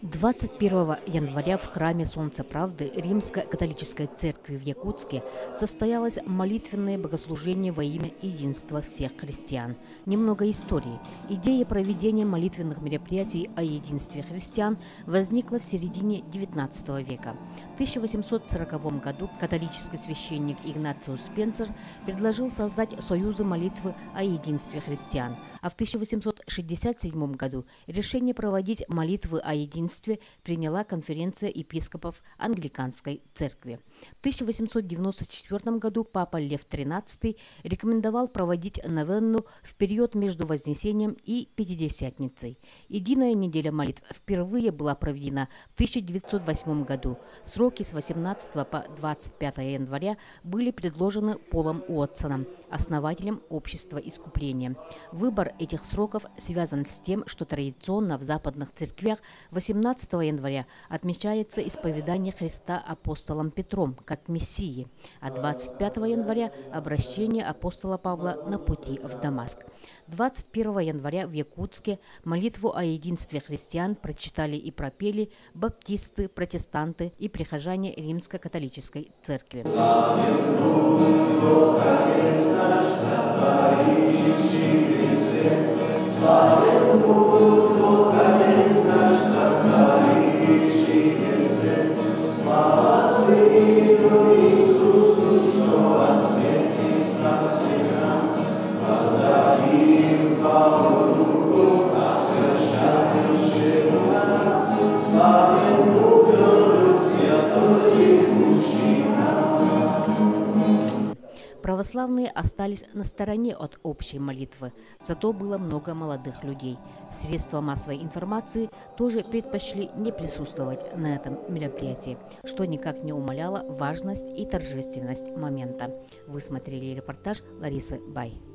21 января в храме Солнца Правды Римско-католической церкви в Якутске состоялось молитвенное богослужение во имя единства всех христиан. Немного истории. Идея проведения молитвенных мероприятий о единстве христиан возникла в середине XIX века. В 1840 году католический священник Игнациус Спенсер предложил создать союзы молитвы о единстве христиан, а в 1867 году решение проводить молитвы о единстве приняла конференция епископов Англиканской церкви. В 1894 году папа Лев XIII рекомендовал проводить новенну в период между Вознесением и Пятидесятницей. Единая неделя молитв впервые была проведена в 1908 году. Сроки с 18 по 25 января были предложены Полом Уотсоном, основателем Общества Искупления. Выбор этих сроков связан с тем, что традиционно в западных церквях 18 января отмечается исповедание Христа апостолом Петром как Мессии, а 25 января – обращение апостола Павла на пути в Дамаск. 21 января в Якутске молитву о единстве христиан прочитали и пропели баптисты, протестанты и прихожане Римско-католической церкви. Православные остались на стороне от общей молитвы, зато было много молодых людей. Средства массовой информации тоже предпочли не присутствовать на этом мероприятии, что никак не умаляло важность и торжественность момента. Вы смотрели репортаж Ларисы Бай.